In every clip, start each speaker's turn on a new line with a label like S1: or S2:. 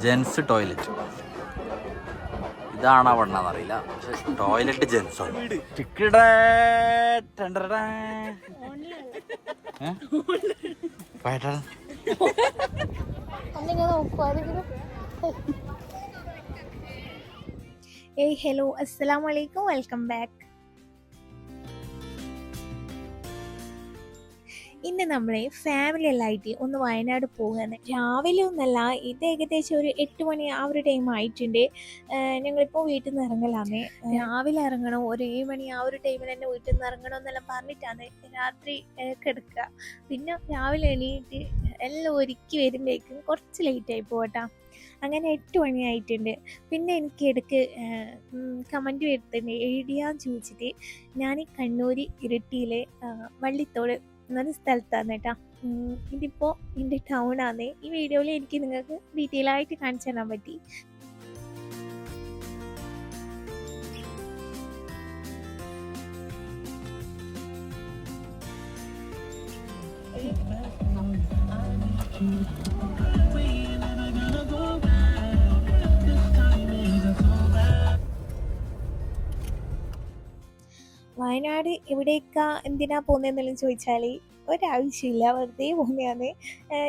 S1: Gents toilet. ഇതാണ് വണ്ണാന്നറിയില്ല, പക്ഷെ toilet gents ആണ്.
S2: ഏയ് ഹലോ, അസ്സലാമു അലൈക്കും, വെൽക്കം ബാക്ക്. ഇന്ന് നമ്മളെ ഫാമിലി എല്ലായിട്ട് ഒന്ന് വയനാട് പോകുകയാണ്. രാവിലെ ഒന്നല്ല, ഇത് ഏകദേശം ഒരു 8 മണി ആ ഒരു ടൈം ആയിട്ടുണ്ട്. ഞങ്ങളിപ്പോൾ വീട്ടിൽ നിന്ന് ഇറങ്ങലാന്നേ. രാവിലെ ഇറങ്ങണം, ഒരു 7 മണി ആ ഒരു ടൈമിൽ തന്നെ വീട്ടിൽ നിന്ന് ഇറങ്ങണം എന്നെല്ലാം പറഞ്ഞിട്ടാണ് രാത്രി കിടക്കുക. പിന്നെ രാവിലെ എണീറ്റ് എല്ലാം ഒരുക്കി വരുമ്പോഴേക്കും കുറച്ച് ലേറ്റായി പോകട്ടാ. അങ്ങനെ 8 മണിയായിട്ടുണ്ട്. പിന്നെ എനിക്ക് ഇടയ്ക്ക് കമൻറ്റ് വരുത്തുന്നുണ്ട് എഴുതിയാന്ന് ചോദിച്ചിട്ട്. ഞാൻ കണ്ണൂർ ഇരിട്ടിയിലെ വള്ളിത്തോട് എന്നൊരു സ്ഥലത്താണ് കേട്ടോ. ഇതിപ്പോൾ എൻ്റെ ടൗണാണ്. ഈ വീഡിയോയിൽ എനിക്ക് നിങ്ങൾക്ക് ഡീറ്റെയിൽ ആയിട്ട് കാണിച്ചു തരാൻ പറ്റി. വയനാട് എവിടേക്കാ എന്തിനാ പോകുന്നതെന്നെല്ലാം ചോദിച്ചാൽ ഒരാവശ്യമില്ല, വെറുതെ പോകുന്നതാണ്.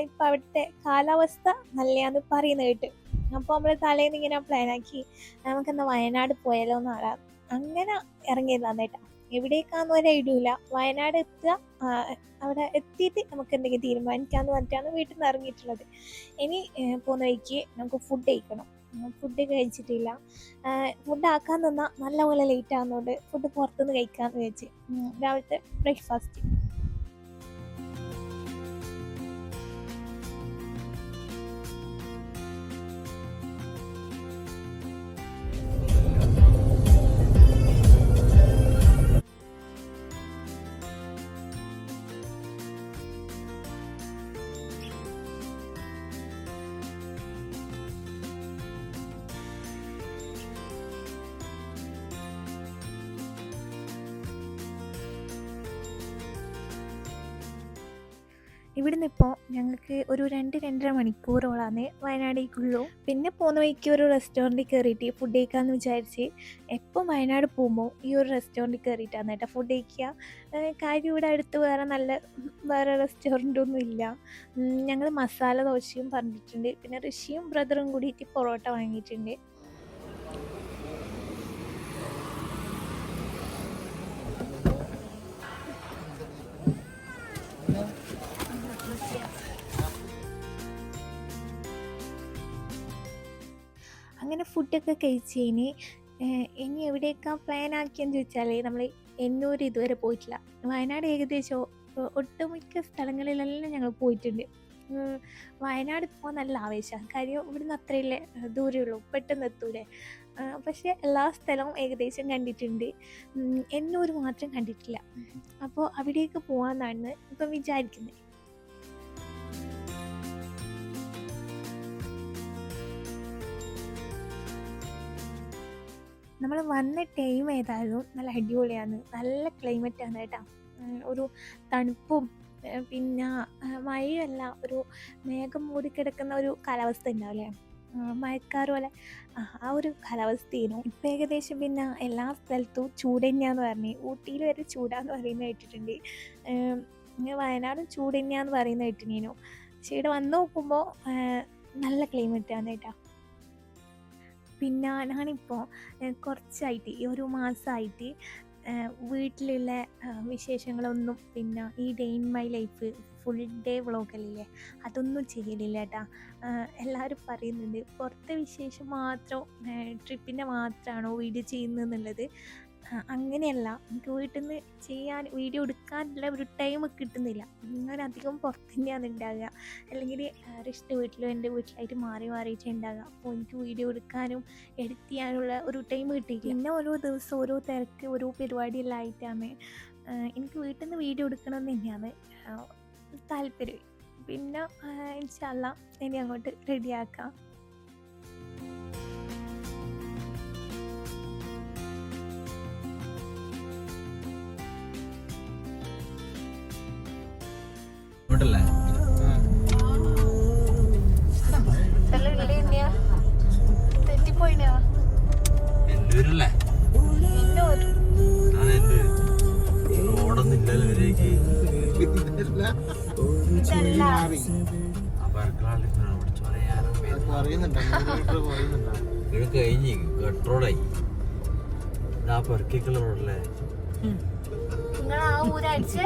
S2: ഇപ്പം അവിടുത്തെ കാലാവസ്ഥ നല്ലതാന്ന് പറയുന്നത് കേട്ട്. അപ്പോൾ നമ്മൾ തലേന്ന് ഇങ്ങനെ പ്ലാനാക്കി നമുക്കെന്നാൽ വയനാട് പോയാലോ എന്നാണ്. അങ്ങനെ ഇറങ്ങിയതാണ് കേട്ടോ. എവിടേക്കാന്ന് ഒരു ഐഡിയ ഇല്ല. വയനാട് എത്തുക, അവിടെ എത്തിയിട്ട് നമുക്ക് എന്തെങ്കിലും തീരുമാനിക്കാമെന്ന് പറഞ്ഞിട്ടാണ് വീട്ടിൽ നിന്ന് ഇറങ്ങിയിട്ടുള്ളത്. ഇനി പോകുന്ന വഴിക്ക് നമുക്ക് ഫുഡ് കഴിക്കണം. ഫുഡ് കഴിച്ചിട്ടില്ല. ഫുഡ് ആക്കാൻ നിന്നാൽ നല്ലപോലെ ലേറ്റ് ആകുന്നതുകൊണ്ട് ഫുഡ് പുറത്തുനിന്ന് കഴിക്കാമെന്ന് വെച്ച് രാവിലത്തെ ബ്രേക്ക്ഫാസ്റ്റ്. ഇവിടുന്ന് ഇപ്പോൾ ഞങ്ങൾക്ക് ഒരു 2-2.5 മണിക്കൂറോളാണ് വയനാടേക്കുള്ളൂ. പിന്നെ പോകുന്ന വഴിക്ക് ഒരു റെസ്റ്റോറൻറ്റിൽ കയറിയിട്ട് ഫുഡ് കഴിക്കാമെന്ന് വിചാരിച്ച്. എപ്പോൾ വയനാട് പോകുമ്പോൾ ഈ ഒരു റെസ്റ്റോറൻറ്റിൽ കയറിയിട്ടാണ് കേട്ടോ ഫുഡ് കഴിക്കുക. കാര്യം ഇവിടെ അടുത്ത് വേറെ റെസ്റ്റോറൻറ്റൊന്നും ഇല്ല. ഞങ്ങൾ മസാല ദോശയും പറഞ്ഞിട്ടുണ്ട്. പിന്നെ ഋഷിയും ബ്രദറും കൂടിയിട്ട് പൊറോട്ട വാങ്ങിയിട്ടുണ്ട്. അങ്ങനെ ഫുഡൊക്കെ കഴിച്ച് ഇനി എവിടേക്കാണ് പ്ലാൻ ആക്കിയെന്ന് ചോദിച്ചാൽ നമ്മൾ എന്നൂർ ഇതുവരെ പോയിട്ടില്ല. വയനാട് ഏകദേശം ഒട്ടുമിക്ക സ്ഥലങ്ങളിലെല്ലാം ഞങ്ങൾ പോയിട്ടുണ്ട്. വയനാട് പോകാൻ നല്ല ആവേശമാണ്. കാര്യം ഇവിടുന്ന് അത്രയല്ലേ ദൂരമുള്ളൂ, പെട്ടെന്ന് എത്തൂലേ. പക്ഷേ എല്ലാ സ്ഥലവും ഏകദേശം കണ്ടിട്ടുണ്ട്. എന്നൂർ മാത്രം കണ്ടിട്ടില്ല. അപ്പോൾ അവിടേക്ക് പോകാമെന്നാണ് ഇപ്പം വിചാരിക്കുന്നത്. നമ്മൾ വന്ന ടൈം ഏതായാലും നല്ല അടിപൊളിയാണ്. നല്ല ക്ലൈമറ്റാണ് കേട്ടോ. ഒരു തണുപ്പും പിന്നെ മഴയല്ല, ഒരു മേഘം മൂടിക്കിടക്കുന്ന ഒരു കാലാവസ്ഥ ഉണ്ടാവില്ലേ, മഴക്കാറ് പോലെ ആ ഒരു കാലാവസ്ഥയായിരുന്നു. ഇപ്പം ഏകദേശം പിന്നെ എല്ലാ സ്ഥലത്തും ചൂട് തന്നെയാന്ന് പറഞ്ഞ്. ഊട്ടിയിൽ വരെ ചൂടാന്ന് പറയുന്നത് കേട്ടിട്ടുണ്ട്. വയനാടും ചൂട് തന്നെയാന്ന് പറയുന്നത് കേട്ടിനു. പക്ഷേ ഇവിടെ വന്ന് നോക്കുമ്പോൾ നല്ല ക്ലൈമറ്റാണ് കേട്ടോ. പിന്നെ ഞാനിപ്പോൾ കുറച്ചായിട്ട് ഈ ഒരു മാസമായിട്ട് വീട്ടിലുള്ള വിശേഷങ്ങളൊന്നും, പിന്നെ ഈ day in my life full day വ്ളോഗല്ലേ, അതൊന്നും ചെയ്യലില്ല കേട്ടോ. എല്ലാവരും പറയുന്നുണ്ട് പുറത്തെ വിശേഷം മാത്രം, ട്രിപ്പിൻ്റെ മാത്രമാണോ വീഡിയോ ചെയ്യുന്നതെന്നുള്ളത്. അങ്ങനെയല്ല, എനിക്ക് വീട്ടിൽ നിന്ന് ചെയ്യാൻ വീഡിയോ എടുക്കാനുള്ള ഒരു ടൈം കിട്ടുന്നില്ല. ഞാൻ അധികം പുറത്ത് തന്നെയാണ് ഉണ്ടാകുക, അല്ലെങ്കിൽ റിഷ്ട വീട്ടിലും എൻ്റെ വീട്ടിലായിട്ട് മാറിയിട്ട് ഉണ്ടാകുക. അപ്പോൾ എനിക്ക് വീഡിയോ എടുക്കാനും എഡിറ്റ് ചെയ്യാനുള്ള ഒരു ടൈം കിട്ടിയില്ല. പിന്നെ ഓരോ ദിവസം ഓരോ തിരക്ക്, ഓരോ പരിപാടിയെല്ലാം ആയിട്ടാണ് എനിക്ക് വീട്ടിൽ നിന്ന് വീഡിയോ എടുക്കണമെന്ന് തന്നെയാണ് താല്പര്യം. പിന്നെ ഇൻഷാ അല്ലാഹ് ഇനി അങ്ങോട്ട് റെഡിയാക്കാം.
S1: ഇങ്ങോട്ടല്ലേ
S2: चलो ले लिया।
S1: ഇവിടെ കഴിഞ്ഞ് കട്രോഡായി ആ പെർക്കിക്കുള്ള റോഡല്ലേ
S2: നിങ്ങൾ ആ ഊരടിച്ച്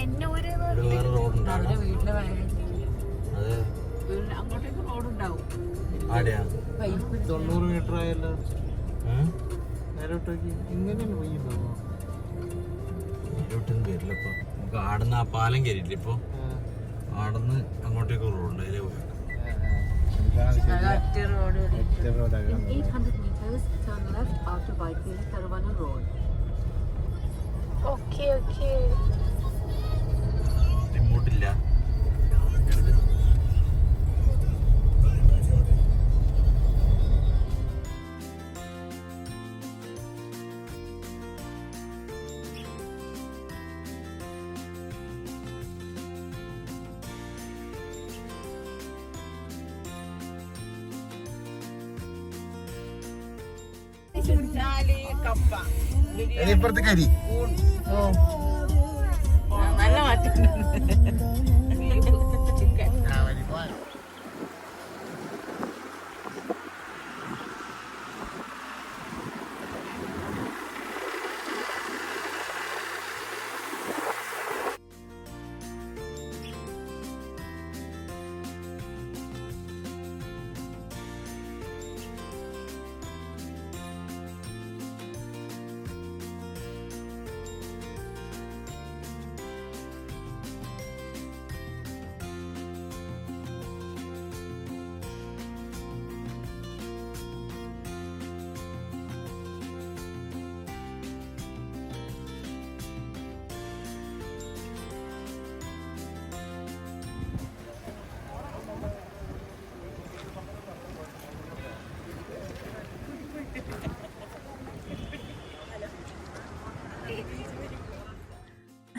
S2: എന്നെ ഊര്
S1: ഇവിടെ വേറെ റോഡുണ്ടാവും അതെ
S3: അങ്ങോട്ടേക്ക് റോഡുണ്ടാവും.
S1: ആടെയാ
S4: 90 മീറ്റർ ആയല്ലോ. നേരോട്ടേക്ക് ഇങ്ങനെയാണ് പോയിണ്ടാവോ?
S1: നേരോട്ടൊന്നും വരില്ലപ്പോ. നമുക്ക് ആടുന്ന് ആ പാലം കയറിയില്ല ഇപ്പൊ. ആടുന്ന് അങ്ങോട്ടേക്ക് റോഡുണ്ട് അതിലെ പോയി.
S3: ഒറ്റ റോഡ്.
S4: റോഡാണ്.
S3: 800 meters turn left after Whitefield Taravana Road.
S2: Okay okay.
S1: റിമോട്ടില്ല.
S4: ഇപ്പുറത്ത് കരി
S3: നല്ല മാറ്റം.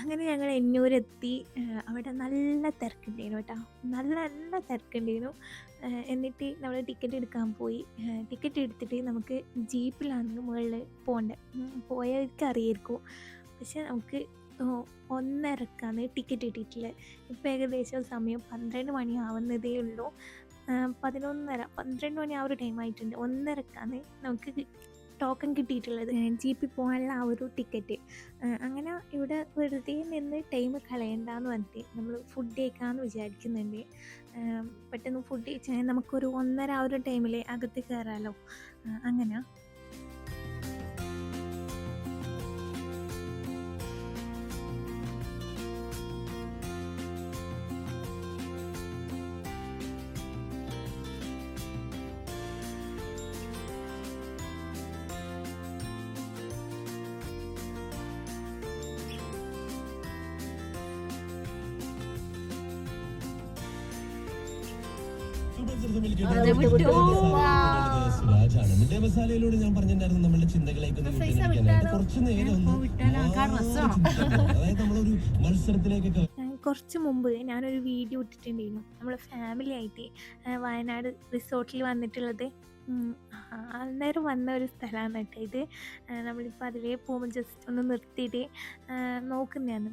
S2: അങ്ങനെ ഞങ്ങൾ എന്നൂരെത്തി. അവിടെ നല്ല തിരക്കുണ്ടായിരുന്നു കേട്ടോ, നല്ല നല്ല തിരക്കുണ്ടായിരുന്നു. എന്നിട്ട് നമ്മൾ ടിക്കറ്റ് എടുക്കാൻ പോയി. ടിക്കറ്റ് എടുത്തിട്ട് നമുക്ക് ജീപ്പിലാണ് മുകളിൽ പോകേണ്ടത്. പോയവർക്ക് അറിയായിരിക്കും. പക്ഷെ നമുക്ക് 1:30ക്കാണ് ടിക്കറ്റ് കിട്ടിയിട്ടുള്ളത്. ഇപ്പോൾ ഏകദേശം സമയം 12 മണി ആവുന്നതേ ഉള്ളൂ. 11:30 12 മണി ആ ഒരു ടൈം ആയിട്ടുണ്ട്. 1:30ക്കാണ് നമുക്ക് ടോക്കൺ കിട്ടിയിട്ടുള്ളത്, ജീപ്പിൽ പോകാനുള്ള ആ ഒരു ടിക്കറ്റ്. അങ്ങനെ ഇവിടെ വെറുതെ നിന്ന് ടൈം കളയണ്ടെന്ന് പറഞ്ഞിട്ട് നമ്മൾ ഫുഡ് കഴിക്കാമെന്ന് വിചാരിക്കുന്നുണ്ട്. പെട്ടെന്ന് ഫുഡ് കഴിച്ചാൽ നമുക്കൊരു 1:30 ആ ഒരു ടൈമിൽ അകത്ത് കയറാമല്ലോ. അങ്ങനെ
S5: മസാലയിലൂടെ ഞാൻ പറഞ്ഞിട്ടുണ്ടായിരുന്നു നമ്മളുടെ ചിന്തകളേക്ക് കുറച്ചു നേരം അതായത് നമ്മളൊരു മത്സരത്തിലേക്കൊക്കെ.
S2: കുറച്ച് മുമ്പ് ഞാനൊരു വീഡിയോ ഇട്ടിട്ടുണ്ടായിരുന്നു നമ്മൾ ഫാമിലി ആയിട്ട് വയനാട് റിസോർട്ടിൽ വന്നിട്ടുള്ളത്. അന്നേരം വന്ന ഒരു സ്ഥലമാണ് കേട്ടോ ഇത്. നമ്മളിപ്പോൾ അതിലേ പോകുമ്പോൾ ജസ്റ്റ് ഒന്ന് നിർത്തിയിട്ട് നോക്കുന്നതാണ്.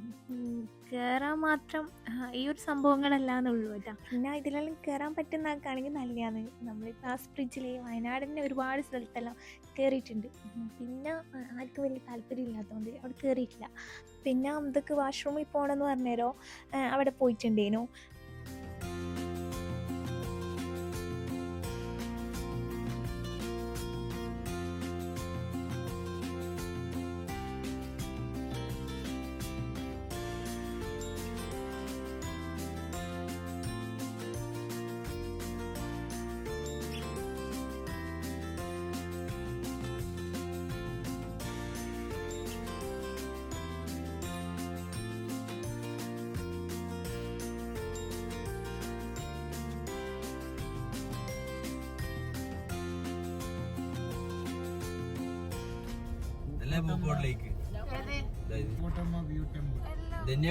S2: കയറാൻ മാത്രം ഈ ഒരു സംഭവങ്ങളല്ലാന്നുള്ളൂ കേട്ടോ. പിന്നെ ഇതിലെല്ലാം കയറാൻ പറ്റുന്ന ആൾക്കാണെങ്കിൽ നല്ലതാണ്. നമ്മളിപ്പോൾ ആ ബ്രിഡ്ജിൽ വയനാടിൻ്റെ ഒരുപാട് സ്ഥലത്തെല്ലാം കയറിയിട്ടുണ്ട്. പിന്നെ ആർക്കും വലിയ താല്പര്യമില്ലാത്തതുകൊണ്ട് അവിടെ കയറിയിട്ടില്ല. പിന്നെ അതൊക്കെ വാഷ്റൂമിൽ പോകണമെന്ന് പറഞ്ഞേരോ അവിടെ പോയിട്ടുണ്ടേനു.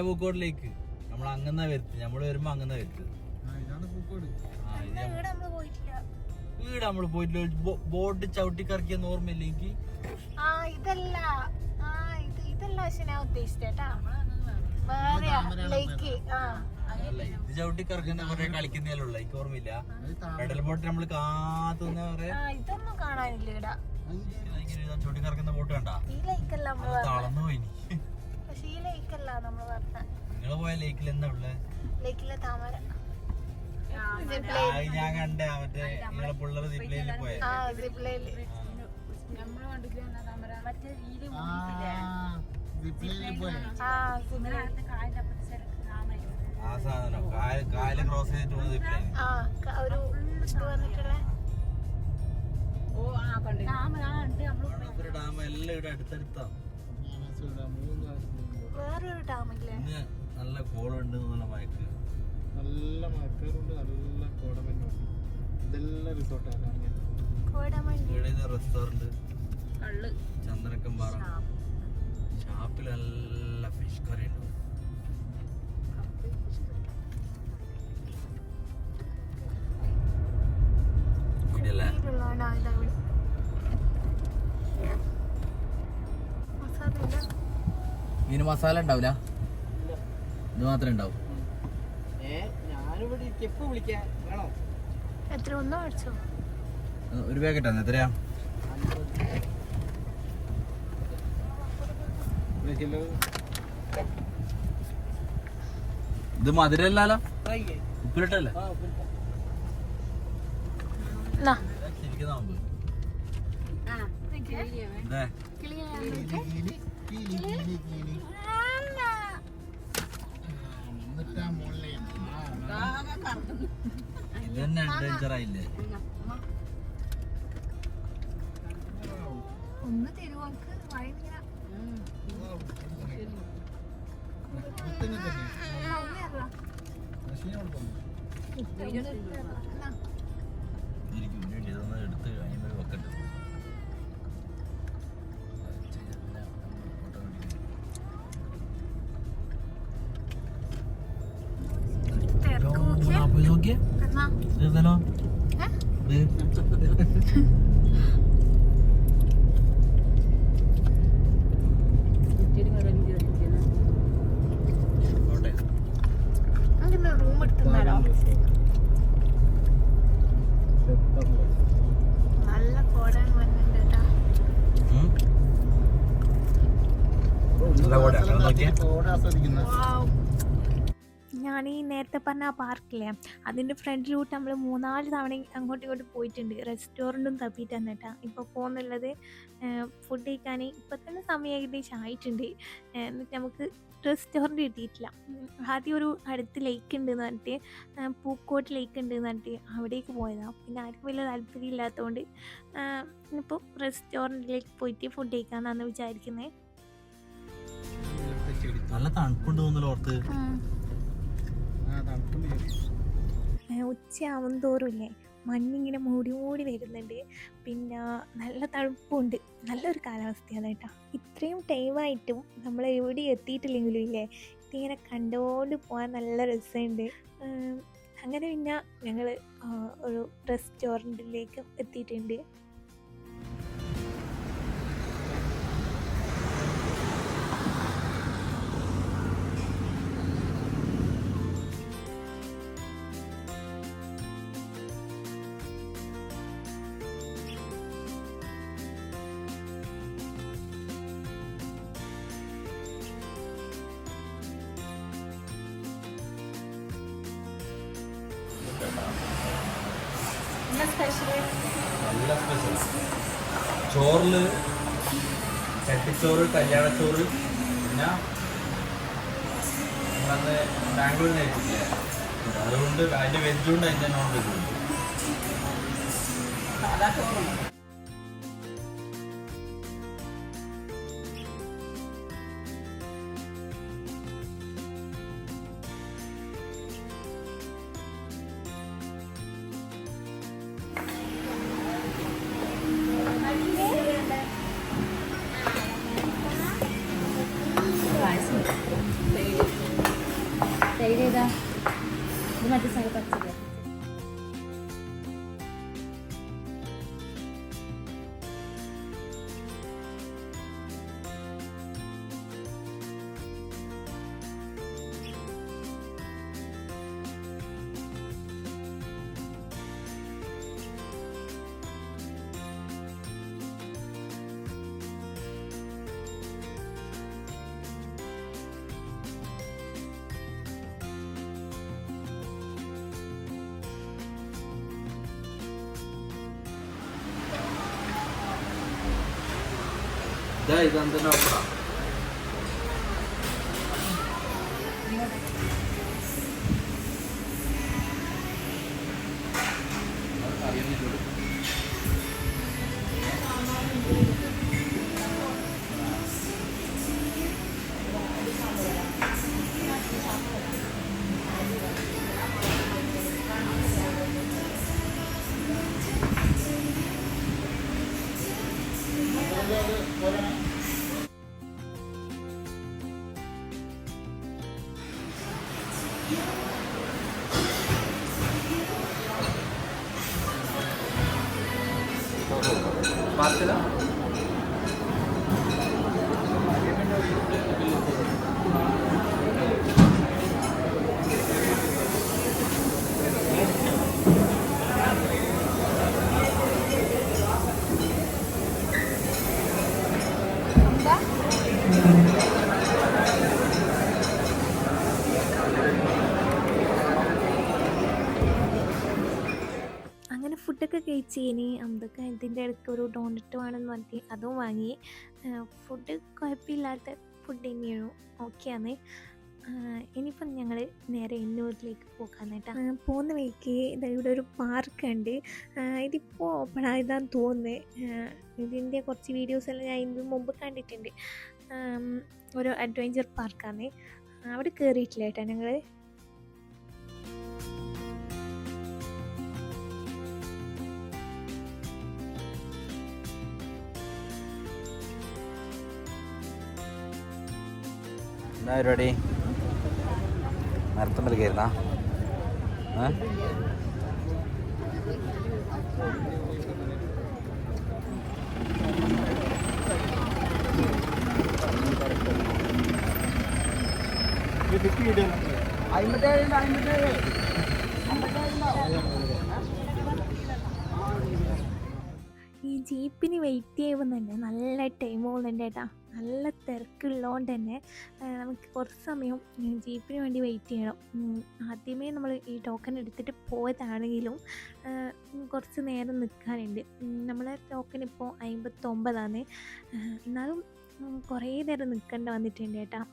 S1: പൂക്കോട്ടിലേക്ക് നമ്മൾ അങ്ങനെ വരുത്ത്. നമ്മള് വരുമ്പോ അങ്ങനെ വരുത്ത്. വീട് നമ്മള് പോയിട്ടില്ല. ബോട്ട് ചവിട്ടിക്കറക്കിയെന്ന് ഓർമ്മയില്ലെങ്കിൽ
S2: ഇതല്ല പക്ഷെ ഞാൻ ഉദ്ദേശിച്ചേട്ടാ.
S1: ഇത് ചവിട്ടി കറക്കുന്ന കുറെ കളിക്കുന്നതിലുള്ള എനിക്ക് ഓർമ്മയില്ല. പെഡൽ ബോട്ട് നമ്മള് കാത്തുന്ന
S2: ഇതൊന്നും കാണാനില്ല
S1: ചവിട്ടി കറക്കുന്ന ബോട്ട് കണ്ടാ തളർന്നു പോയി.
S2: പക്ഷെ ഈ ലേക്കല്ല നമ്മള് പറഞ്ഞ.
S1: നിങ്ങള് പോയ ലേക്കിൽ എന്താ ഉള്ളേ?
S2: ലേക്കിലെ താമര.
S1: ഞാൻ കണ്ട മറ്റേ നിങ്ങളെ പിള്ളേർ സിപ്ലൈനിൽ പോയ ആ സാധനം കായല് ക്രോസ് ചെയ്തിട്ട് പോകുന്ന സിപ്ലൈൻ. ഡാം എല്ലാം ഇവിടെ അടുത്തടുത്താ.
S2: വേറൊരു ഡാമില്ലേ?
S1: ഇന്ന് നല്ല കോളുണ്ട്, നല്ല മയക്ക്,
S4: നല്ല മഴക്കാറുണ്ട്, നല്ല കോടമഞ്ഞുണ്ട്. ഇതെല്ലാം റിസോർട്ടാണ്.
S1: ഇവിടെ റെസ്റ്റോറന്റ് ചന്ദനക്കമ്പാറ ഷാപ്പിൽ നല്ല ഫിഷ് കറി ഉണ്ട്. മീന് മസാല ഉണ്ടാവില്ല, ഇത് മാത്രമേ ഉണ്ടാവും.
S4: ഞാനിവിടെ എപ്പോ വിളിക്കാൻ വേണോ?
S2: എത്ര ഒന്നോ മേടിച്ചോ?
S1: ഒരു പാക്കറ്റ് ആണ്. എത്രയാ? ഇത് മധുരല്ലോ, ഉപ്പിലിട്ടല്ലേ? ഇത് തന്നെ അഡ്വഞ്ചർ ആയില്ലേ?
S2: ഒന്ന് തരുവാക്ക് വഴിഞ്ഞ
S1: എടുത്ത് അതിന് വെക്കട്ടെ. നോക്കിയേ
S2: റൂം എടുത്തുന്നാലോ? നല്ല കോടാൻ വന്നിട്ടുണ്ട് കേട്ടോ. ഞാൻ ഈ നേരത്തെ പറഞ്ഞ ആ പാർക്കില്ലേ, അതിൻ്റെ ഫ്രണ്ടിലോട്ട് നമ്മൾ 3-4 തവണ അങ്ങോട്ടും ഇങ്ങോട്ടും പോയിട്ടുണ്ട്. റെസ്റ്റോറൻറ്റും തപ്പിയിട്ടാണ് കേട്ടോ ഇപ്പോൾ പോകുന്നുള്ളത്. ഫുഡ് കഴിക്കാൻ ഇപ്പം തന്നെ സമയം ഏകദേശം ആയിട്ടുണ്ട്. എന്നിട്ട് നമുക്ക് റെസ്റ്റോറൻറ്റ് കിട്ടിയിട്ടില്ല. ആദ്യം ഒരു അടുത്ത് ലേക്ക് ഉണ്ടെന്ന് പറഞ്ഞിട്ട്, പൂക്കോട്ട് ലേക്ക് ഉണ്ടെന്ന് പറഞ്ഞിട്ട് അവിടേക്ക് പോയതാണ്. പിന്നെ ആർക്കും വലിയ താല്പര്യം ഇല്ലാത്തതുകൊണ്ട് ഇപ്പോൾ റെസ്റ്റോറൻറ്റിലേക്ക് പോയിട്ട് ഫുഡ് കഴിക്കാമെന്നാണ് വിചാരിക്കുന്നത്.
S1: നല്ല തണുപ്പുണ്ട് തോന്നുന്നല്ലോ ഓർത്ത്.
S2: ഉച്ചയാവും തോറും ഇല്ലേ മഞ്ഞിങ്ങനെ മൂടി മൂടി വരുന്നുണ്ട്. പിന്നെ നല്ല തണുപ്പുണ്ട്, നല്ലൊരു കാലാവസ്ഥയാണ് കേട്ടോ. ഇത്രയും ടൈമായിട്ടും നമ്മൾ എവിടെയും എത്തിയിട്ടില്ലെങ്കിലും ഇല്ലേ ഇതിങ്ങനെ കണ്ടുകൊണ്ട് പോകാൻ നല്ല രസമുണ്ട്. അങ്ങനെ പിന്നെ ഞങ്ങൾ ഒരു റെസ്റ്റോറൻറ്റിലേക്ക് എത്തിയിട്ടുണ്ട്.
S1: നല്ല സ്പെഷ്യൽ ചോറില് ചട്ടിച്ചോറ്, കല്യാണച്ചോറ്, പിന്നെ നമ്മളന്ന് ബാംഗ്ലൂരിൽ നിന്ന് കഴിച്ചിട്ടില്ലേ, അതുകൊണ്ട് അതിൻ്റെ വെജുണ്ട് അതിൻ്റെ നോൺ വെജുണ്ട്. ഇതെന്താ ഓഫറാ? പാർസലാ?
S2: അങ്ങനെ ഫുഡൊക്കെ കഴിച്ച് ഇനി അമ്പൊക്കെ ഇതിൻ്റെ ഇടയ്ക്ക് ഒരു ഡോണറ്റ് വേണമെന്ന് പറഞ്ഞിട്ട് അതും വാങ്ങി. ഫുഡ് കുഴപ്പമില്ലാത്ത ഫുഡ് തന്നെയാണ്, ഓക്കെയാണ്. ഇനിയിപ്പം ഞങ്ങൾ നേരെ എന്നൂരിലേക്ക് പോകാൻ കേട്ടോ. പോകുന്ന വഴിക്ക് ഇവിടെ ഒരു പാർക്കുണ്ട്. ഇതിപ്പോൾ ഓപ്പൺ ആയതാന്ന് തോന്നുന്നത്. ഇതിൻ്റെ കുറച്ച് വീഡിയോസെല്ലാം ഞാൻ ഇതിന് മുമ്പ് കണ്ടിട്ടുണ്ട്. ഒരു അഡ്വഞ്ചർ പാർക്കാണ്. അവിടെ കയറിയിട്ടില്ല കേട്ടോ ഞങ്ങൾ.
S1: എന്താ പരിപാടി? മരത്തുമ്മൽ കയറുന്നാ?
S2: ഈ ജീപ്പിന് വെയിറ്റ് ചെയ്യുമ്പോൾ തന്നെ നല്ല ടൈം പോകുന്നുണ്ട് കേട്ടോ. നല്ല തിരക്കുള്ളതുകൊണ്ട് തന്നെ നമുക്ക് കുറച്ച് സമയം ജീപ്പിന് വേണ്ടി വെയിറ്റ് ചെയ്യണം. ആദ്യമേ നമ്മൾ ഈ ടോക്കൺ എടുത്തിട്ട് പോയതാണെങ്കിലും കുറച്ച് നേരം നിൽക്കാനുണ്ട്. നമ്മളെ ടോക്കൺ ഇപ്പോൾ 59ആണ്. എന്നാലും കുറേ നേരം നിൽക്കേണ്ട വന്നിട്ടുണ്ട് കേട്ടോ.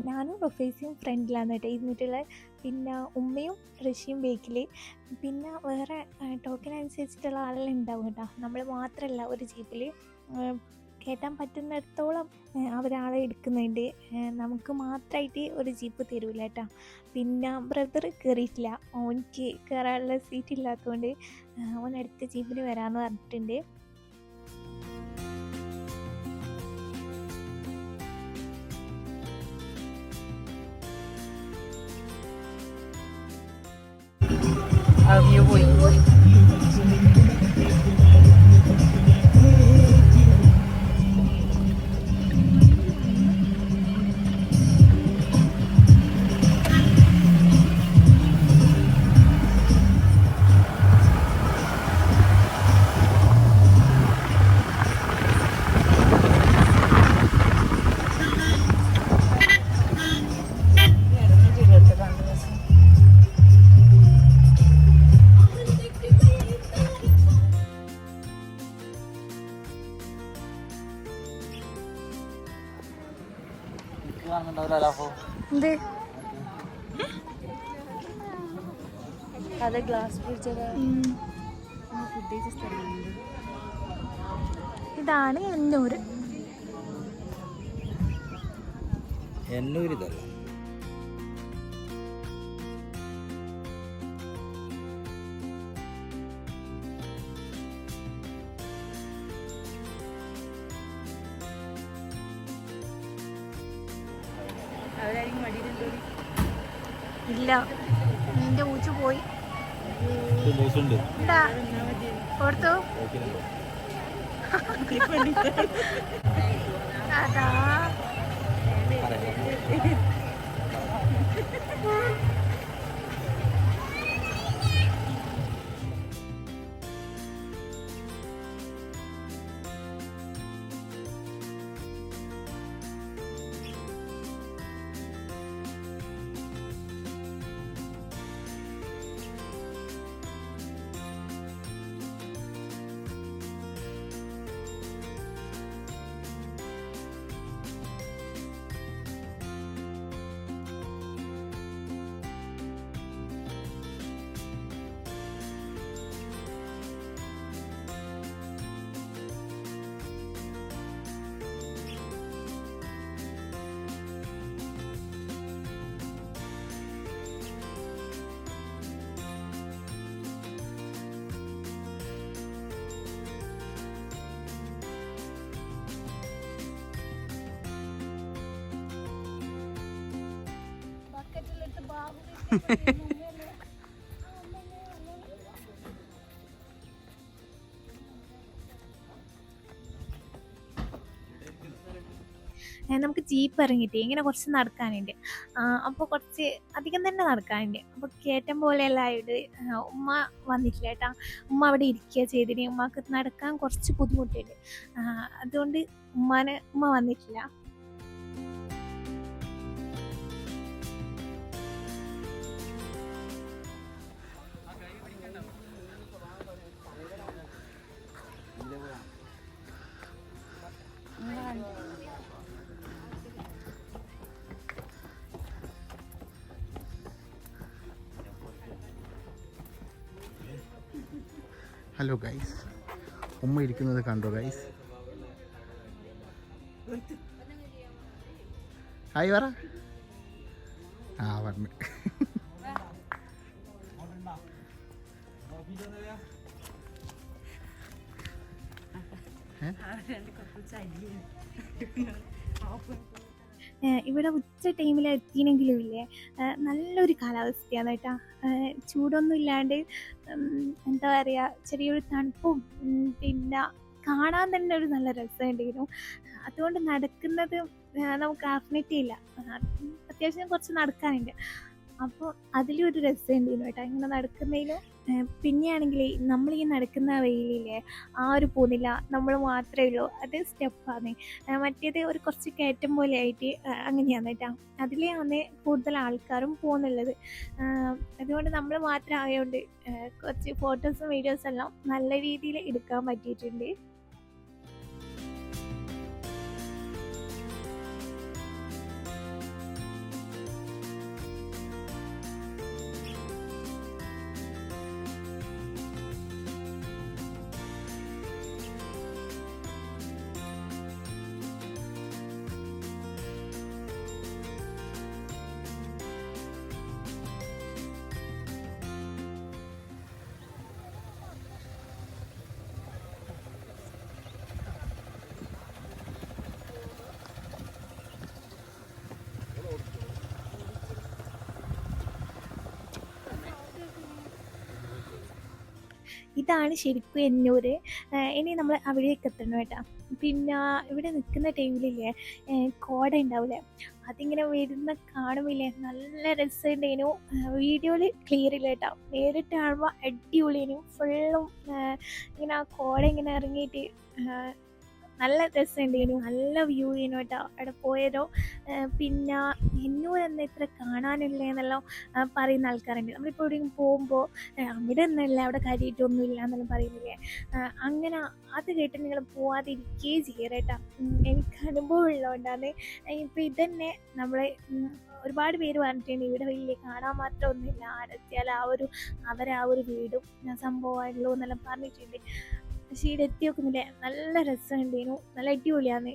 S2: ഞാനും റൊഫേസിയും ഫ്രണ്ടിലാണ് കേട്ടോ ഇരുന്നിട്ടുള്ളത്. പിന്നെ ഉമ്മയും റഷ്യയും ബേക്കിൽ. പിന്നെ വേറെ ടോക്കൺ അനുസരിച്ചിട്ടുള്ള ആളെല്ലാം ഉണ്ടാവും കേട്ടോ. നമ്മൾ മാത്രമല്ല ഒരു ജീപ്പിൽ കയറ്റാൻ പറ്റുന്നിടത്തോളം അവരാളെ എടുക്കുന്നുണ്ട്. നമുക്ക് മാത്രമായിട്ട് ഒരു ജീപ്പ് തരൂല കേട്ടോ. പിന്നെ ബ്രദർ കയറിയിട്ടില്ല, ഓനിക്ക് കയറാനുള്ള സീറ്റ് ഇല്ലാത്തതുകൊണ്ട് ഓൻ അടുത്ത ജീപ്പിന് വരാമെന്ന് പറഞ്ഞിട്ടുണ്ട്. എന്ത്
S3: അത് ഗ്ലാസ് ബ്രിഡ്ജ് ഉദ്ദേശിച്ച സ്ഥലമുണ്ട്.
S2: ഇതാണ് എന്നൂര്.
S1: എന്നൂരിതല്ല.
S3: അവരായിരിക്കും വടിയിലുണ്ടോ?
S2: ഇല്ല, നിന്റെ ഊച്ചു പോയി.
S1: ഉണ്ട്.
S2: എന്താ കൊടുത്തു? അതാ നമുക്ക് ജീപ്പ് ഇറങ്ങിയിട്ട് ഇങ്ങനെ കുറച്ച് നടക്കാനുണ്ട്. അപ്പോൾ കുറച്ച് അധികം തന്നെ നടക്കാനുണ്ട്. അപ്പോൾ കയറ്റം പോലെയല്ല ആയിട്ട് ഉമ്മ വന്നിട്ടില്ല കേട്ടോ. ഉമ്മ അവിടെ ഇരിക്കുക ചെയ്തിന്. ഉമ്മക്ക് നടക്കാൻ കുറച്ച് ബുദ്ധിമുട്ടുണ്ട്. അതുകൊണ്ട് ഉമ്മ വന്നിട്ടില്ല.
S4: ഹലോ ഗൈസ്, ഉമ്മ ഇരിക്കുന്നത് കണ്ടോ ഗൈസ്? ഹായ് പറ. പറഞ്ഞു.
S2: ഇവിടെ ഉച്ച ടൈമിൽ എത്തിയെങ്കിലും ഇല്ലേ, നല്ലൊരു കാലാവസ്ഥയാണ് കേട്ടോ. ചൂടൊന്നും ഇല്ലാണ്ട് എന്താ പറയുക, ചെറിയൊരു തണുപ്പും പിന്നെ കാണാൻ തന്നെ ഒരു നല്ല രസമുണ്ടായിരുന്നു. അതുകൊണ്ട് നടക്കുന്നത് നമുക്ക് ആഫ്നെറ്റില്ല, അത്യാവശ്യം കുറച്ച് നടക്കാനുണ്ട്. അപ്പോൾ അതിലൊരു രസമുണ്ടായിരുന്നു കേട്ടോ ഇങ്ങനെ നടക്കുന്നതിലും. പിന്നെയാണെങ്കിൽ നമ്മളീ നടക്കുന്ന വെയിലില്ലേ, ആരും പോകുന്നില്ല, നമ്മൾ മാത്രമേ ഉള്ളൂ. അത് സ്റ്റെപ്പാണ്. മറ്റേത് ഒരു കുറച്ച് കയറ്റം പോലെ ആയിട്ട് അങ്ങനെയാണ് കേട്ടോ. അതിലാണ് കൂടുതൽ ആൾക്കാരും പോകുന്നുള്ളത്. അതുകൊണ്ട് നമ്മൾ മാത്രം ആയതുകൊണ്ട് കുറച്ച് ഫോട്ടോസും വീഡിയോസും എല്ലാം നല്ല രീതിയിൽ എടുക്കാൻ പറ്റിയിട്ടുണ്ട്. ഇതാണ് ശരിക്കും എന്നൂര്. ഇനി നമ്മൾ അവിടേക്ക് എത്തണം കേട്ടോ. പിന്നെ ഇവിടെ നിൽക്കുന്ന ടൈമിലില്ലേ കോട ഉണ്ടാവില്ലേ, അതിങ്ങനെ വരുന്ന കാണുമില്ലേ നല്ല രസമുണ്ടേനു. വീഡിയോയിൽ ക്ലിയർ ഇല്ല കേട്ടോ, നേരിട്ട് കാണുമ്പോൾ അടിപൊളിയേനു. ഫുള്ളും ഇങ്ങനെ ആ കോട ഇങ്ങനെ ഇറങ്ങിയിട്ട് നല്ല രസമുണ്ടേനു, നല്ല വ്യൂ ചെയ്യുന്നു കേട്ടോ അവിടെ പോയതോ. പിന്നെ എന്നൂർ എന്ന് ഇത്ര കാണാനില്ലേ എന്നെല്ലാം പറയുന്ന ആൾക്കാരുണ്ട്. നമ്മളിപ്പോൾ എവിടെയെങ്കിലും പോകുമ്പോൾ അവിടെ ഒന്നുമില്ല, അവിടെ കാര്യമായിട്ടൊന്നുമില്ല എന്നെല്ലാം പറയുന്നില്ലേ, അങ്ങനെ അത് കേട്ട് നിങ്ങൾ പോവാതിരിക്കുകയും ചെയ്യറേട്ടാ. എനിക്ക് അനുഭവം ഉള്ളതുകൊണ്ടാണ്. ഇപ്പോൾ ഇതന്നെ നമ്മളെ ഒരുപാട് പേര് പറഞ്ഞിട്ടുണ്ട് ഇവിടെ വലിയ കാണാൻ മാത്രം ഒന്നുമില്ല, ആടെത്തിയാൽ അവരെ ആ ഒരു വീടും സംഭവമായുള്ളൂ എന്നെല്ലാം പറഞ്ഞിട്ടുണ്ട്. പക്ഷേ ഇവിടെ എത്തി നോക്കുന്നില്ലേ നല്ല രസമുണ്ടേനു, നല്ല അടിപൊളിയാണ്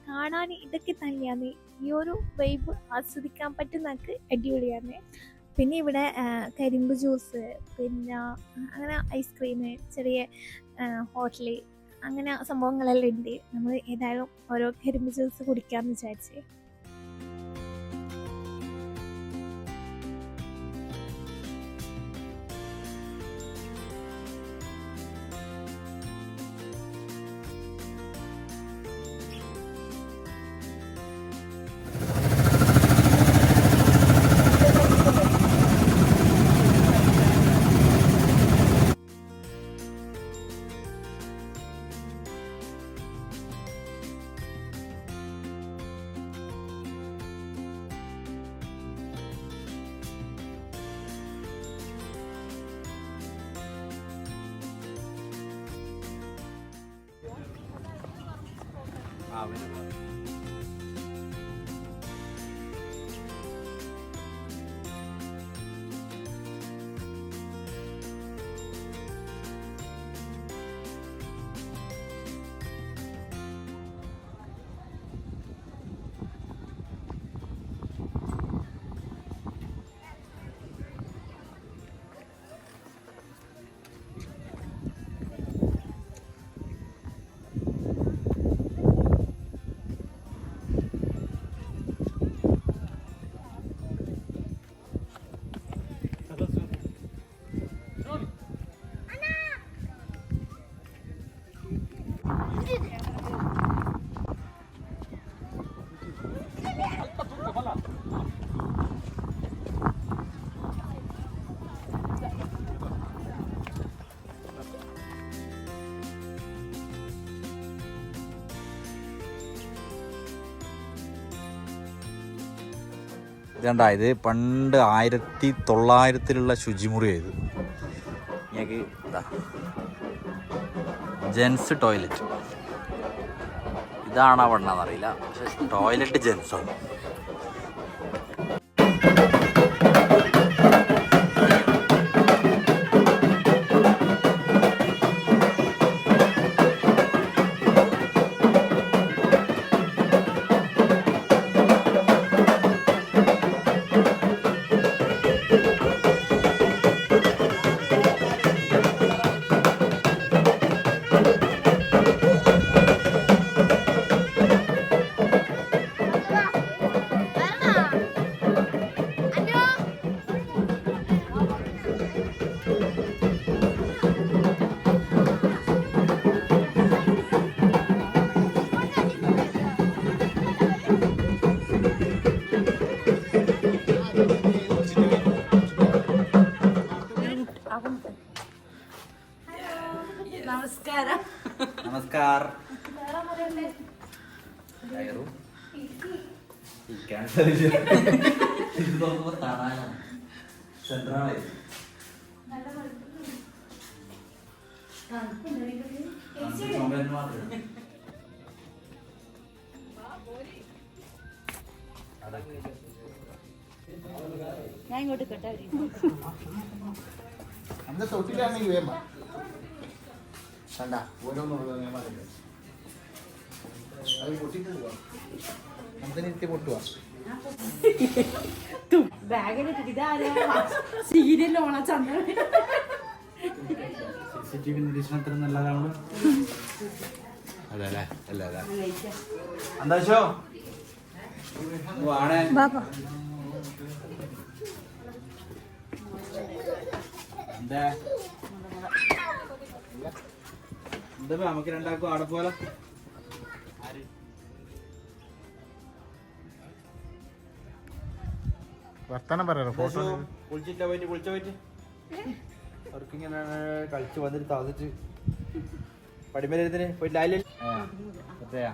S2: കാണാൻ. ഇതൊക്കെ തന്നെയാണ് ഈ ഒരു വൈബ് ആസ്വദിക്കാൻ പറ്റുന്നതൊക്കെ അടിപൊളിയാണ്. പിന്നെ ഇവിടെ കരിമ്പ് ജ്യൂസ്, പിന്നെ അങ്ങനെ ഐസ്ക്രീം, ചെറിയ ഹോട്ടൽ, അങ്ങനെ സംഭവങ്ങളെല്ലാം ഉണ്ട്. നമ്മൾ ഏതായാലും ഓരോ കരിമ്പ് ജ്യൂസ് കുടിക്കാമെന്ന് വിചാരിച്ച്.
S1: ഇതേണ്ട, ഇത് പണ്ട് 1900-ലുള്ള ശുചിമുറിയായത്. ഞങ്ങൾക്ക് ഇതാ ജെൻസ് ടോയ്ലറ്റ്. ഇതാണോ പെണ്ണാന്നറിയില്ല, പക്ഷെ ടോയ്ലറ്റ് ജെൻസാണ്.
S3: നമസ്കാരം.
S1: നമസ്കാരം.
S3: ഞാൻ ഇങ്ങോട്ട് കേട്ടോ.
S4: അന്ന് തൊട്ടിലാണെങ്കിൽ വേണ്ട കണ്ട ഓരോന്നും അത് പൊട്ടിട്ട് പോവാ, നമുക്കിനി പൊട്ടുവാ.
S3: ബാഗിലിട്ടിട്ട് ഇതാരാ സീരിയൽ ഓണ ചന്ദ്രൻ
S1: CCTV നിരീക്ഷണത്തിന് നല്ലതാണ്. അതെ അല്ലേ? അല്ല അല്ലേ? എന്താ
S2: ബാബാ
S1: എന്താ നമുക്ക് രണ്ടാക്കും അവിടെ പോലെ
S4: വർത്താനം പറയാലോ. ഫോട്ടോ
S1: കുളിച്ചില്ല, പോയിട്ട് അവർക്കിങ്ങനെ കളിച്ച് വന്നിട്ട് താന്നിട്ട് പടിമരത്തിന് പോയിട്ട് ലാലിൽ എത്രയാ?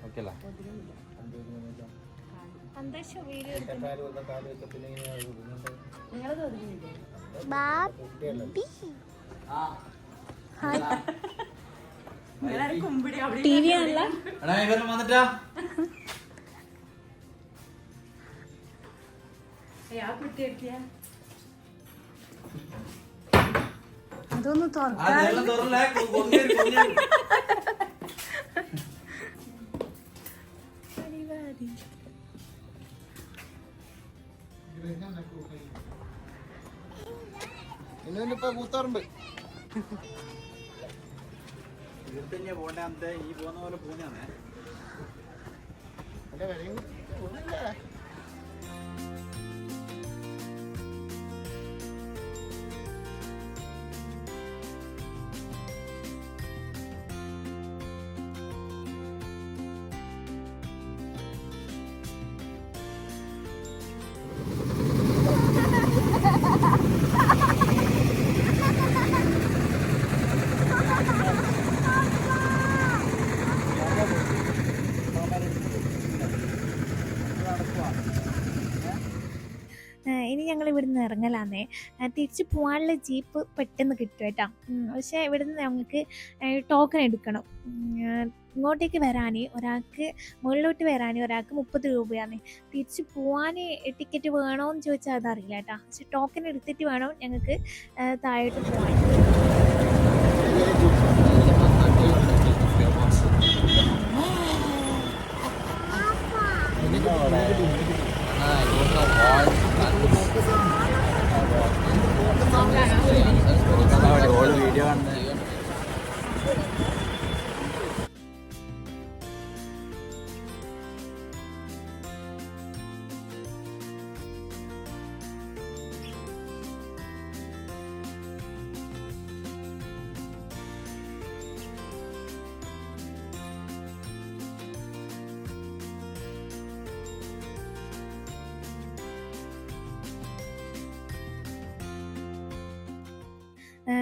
S1: ഓക്കെ അല്ല?
S2: TV ആണല്ല?
S1: എടാ ഇവരും വന്നിട്ടാ?
S2: അതൊന്നും
S1: അതെല്ലാം തുറന്നില്ല, കൊന്നേരും.
S4: ഇന്നിപ്പോ കൂത്താറുണ്ട്.
S1: ഇതിൽ തന്നെ പോണ്ടേ, അന്തെ ഈ പോകുന്ന പോലെ പോകുന്നതാണേ.
S4: എന്റെ വരെയും ഒന്നുമില്ല.
S2: ഇനി ഞങ്ങൾ ഇവിടുന്ന് ഇറങ്ങലാന്നേ. തിരിച്ച് പോകാനുള്ള ജീപ്പ് പെട്ടെന്ന് കിട്ടും കേട്ടോ. പക്ഷേ ഇവിടുന്ന് ഞങ്ങൾക്ക് ടോക്കൺ എടുക്കണം. ഇങ്ങോട്ടേക്ക് വരാൻ ഒരാൾക്ക്, മുകളിലോട്ട് വരാൻ ഒരാൾക്ക് 30 രൂപയാണ്. തിരിച്ച് പോകാൻ ടിക്കറ്റ് വേണോയെന്ന് ചോദിച്ചാൽ അതറിയില്ല കേട്ടോ. പക്ഷെ ടോക്കൺ എടുത്തിട്ട് വേണം ഞങ്ങൾക്ക് താഴോട്ട് പോകാൻ.
S1: വീഡിയോ കാണുന്നത്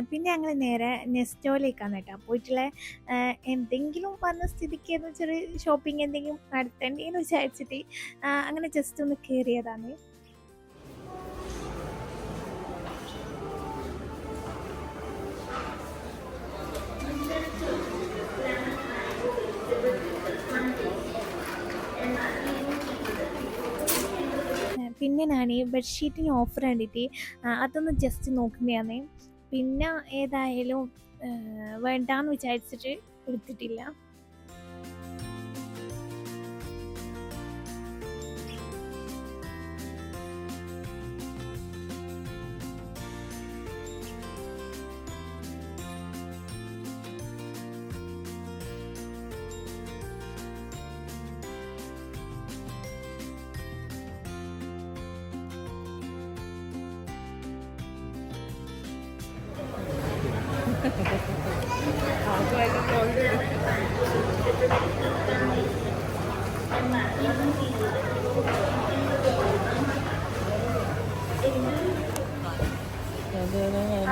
S2: പിന്നെ ഞങ്ങൾ നേരെ നെസ്റ്റോയിലേക്കാണ് കേട്ടോ പോയിട്ടുള്ള. എന്തെങ്കിലും വന്ന സ്ഥിതിക്ക് എന്ന് ചെറിയ ഷോപ്പിംഗ് എന്തെങ്കിലും നടത്തേണ്ടതെന്ന് വിചാരിച്ചിട്ട് അങ്ങനെ ജസ്റ്റ് ഒന്ന് കയറിയതാണ്. പിന്നെ ഞാൻ ബെഡ്ഷീറ്റിന് ഓഫർ കണ്ടിട്ട് അതൊന്ന് ജസ്റ്റ് നോക്കുന്നതാണ്. പിന്നെ ഏതായാലും വേണ്ടാന്ന് വിചാരിച്ചിട്ട് എടുത്തിട്ടില്ല.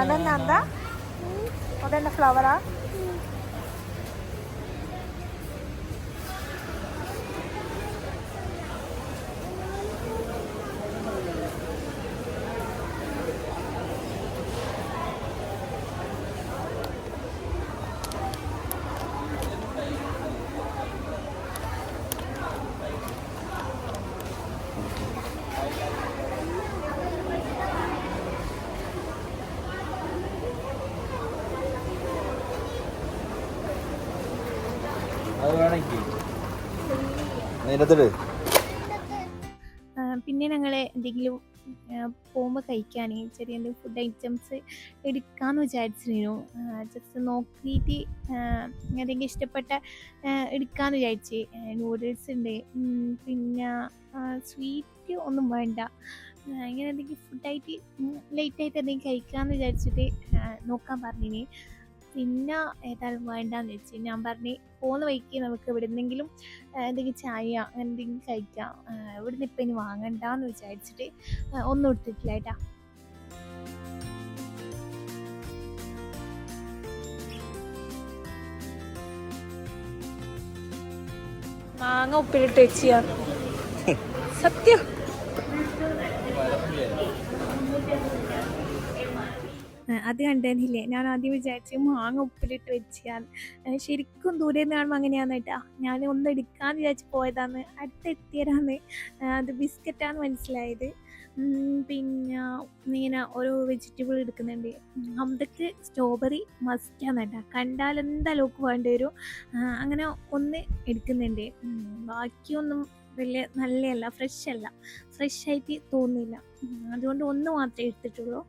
S2: അതെന്താ? അതെന്നെ ഫ്ലവറാ?
S1: അത് വേണമെങ്കിൽ നേരത്തില്.
S2: പിന്നെ ഞങ്ങൾ എന്തെങ്കിലും പോകുമ്പോൾ കഴിക്കാൻ ചെറിയ എന്തെങ്കിലും ഫുഡ് ഐറ്റംസ് എടുക്കാമെന്ന് വിചാരിച്ചിരുന്നു. ജസ്റ്റ് നോക്കിയിട്ട് എന്തെങ്കിലും ഇഷ്ടപ്പെട്ട എടുക്കാമെന്ന് വിചാരിച്ച്. നൂഡിൽസ് ഉണ്ട്, പിന്നെ സ്വീറ്റ് ഒന്നും വേണ്ട. ഇങ്ങനെ എന്തെങ്കിലും ഫുഡായിട്ട് ലേറ്റായിട്ട് എന്തെങ്കിലും കഴിക്കാമെന്ന് വിചാരിച്ചിട്ട് നോക്കാൻ പറഞ്ഞിനി. പിന്നെ ഏതായാലും വേണ്ടാന്ന് വെച്ച് ഞാൻ പറഞ്ഞ് പോകുന്ന വഴിക്ക് നമുക്ക് എവിടെന്നെങ്കിലും എന്തെങ്കിലും ചായ അങ്ങനെ എന്തെങ്കിലും കഴിക്കാം, ഇവിടുന്ന് ഇപ്പം ഇനി വാങ്ങണ്ടെന്ന് വിചാരിച്ചിട്ട് ഒന്നും എടുത്തിട്ടില്ല കേട്ടോ. മാങ്ങ ഉപ്പിലിട്ട് വെച്ചിയാ സത്യം. അത് കണ്ടതില്ലേ, ഞാൻ ആദ്യം വിചാരിച്ചു മാങ്ങ ഉപ്പിലിട്ട് വെച്ചാന്ന്. ശരിക്കും ദൂരെ നിന്ന് കാണുമ്പോൾ അങ്ങനെയാന്ന് കേട്ടാ. ഞാൻ ഒന്ന് എടുക്കാന്ന് വിചാരിച്ച് പോയതാന്ന്, അടുത്തെത്തിയതാന്ന്. അത് ബിസ്ക്കറ്റാന്ന് മനസ്സിലായത്. പിന്നെ ഇങ്ങനെ ഓരോ വെജിറ്റബിൾ എടുക്കുന്നുണ്ട്. അതൊക്കെ സ്ട്രോബെറി മസ്റ്റാന്ന് കേട്ടാ, കണ്ടാൽ എന്തായാലും ഒക്കെ വേണ്ടി വരും. അങ്ങനെ ഒന്ന് എടുക്കുന്നുണ്ട്. ബാക്കിയൊന്നും വലിയ നല്ലതല്ല, ഫ്രഷ് ആയിട്ട് തോന്നില്ല. അതുകൊണ്ട് ഒന്ന് മാത്രമേ എടുത്തിട്ടുള്ളൂ.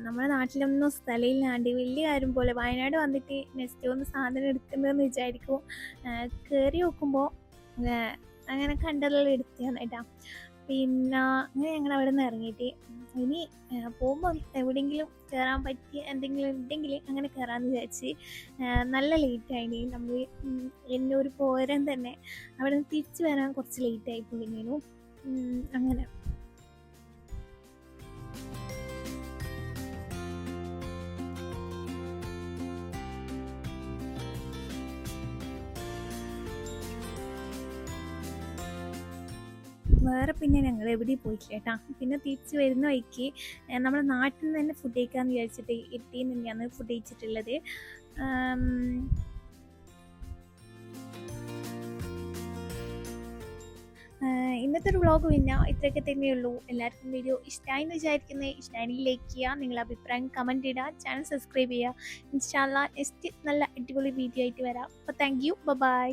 S2: നമ്മുടെ നാട്ടിലൊന്നും സ്ഥലമില്ലാണ്ട് വലിയ കാര്യം പോലെ വയനാട് വന്നിട്ട് നെക്സ്റ്റ് ഒന്ന് സാധനം എടുക്കുന്നതെന്ന് വിചാരിക്കും. കയറി നോക്കുമ്പോൾ അങ്ങനെ കണ്ടതെല്ലാം എടുത്തതാണ് കേട്ടാ. പിന്നെ അങ്ങനെ ഞങ്ങൾ അവിടെ നിന്ന് ഇറങ്ങിയിട്ട് ഇനി പോകുമ്പോൾ എവിടെയെങ്കിലും കയറാൻ പറ്റിയ എന്തെങ്കിലും ഉണ്ടെങ്കിൽ അങ്ങനെ കയറാമെന്ന് വിചാരിച്ച്. നല്ല ലേറ്റായിന്. നമ്മൾ എന്നൂർ പോരാൻ തന്നെ അവിടെ നിന്ന് തിരിച്ചു വരാൻ കുറച്ച് ലേറ്റായി പോയിരുന്നു. അങ്ങനെ വേറെ പിന്നെ ഞങ്ങൾ എവിടെയും പോയിട്ടില്ല കേട്ടാ. പിന്നെ തിരിച്ച് വരുന്ന വഴിക്ക് നമ്മുടെ നാട്ടിൽ നിന്ന് തന്നെ ഫുഡ് കഴിക്കാമെന്ന് വിചാരിച്ചിട്ട് ഇട്ടിയിൽ തന്നെയാണ് ഫുഡ് കഴിച്ചിട്ടുള്ളത്. ഇന്നത്തെ ഒരു വ്ളോഗ് പിന്നെ ഇത്രയൊക്കെ തന്നെയുള്ളൂ. എല്ലാവർക്കും വീഡിയോ ഇഷ്ടമായി എന്ന് വിചാരിക്കുന്നത്. ഇഷ്ടമാണെങ്കിൽ ലൈക്ക് ചെയ്യുക, നിങ്ങളുടെ അഭിപ്രായം കമൻറ്റ് ഇടുക, ചാനൽ സബ്സ്ക്രൈബ് ചെയ്യുക. ഇൻഷാ അല്ലാഹ് നെക്സ്റ്റ് നല്ല അടിപൊളി വീഡിയോ ആയിട്ട് വരാം. അപ്പോൾ താങ്ക് യു, ബൈ.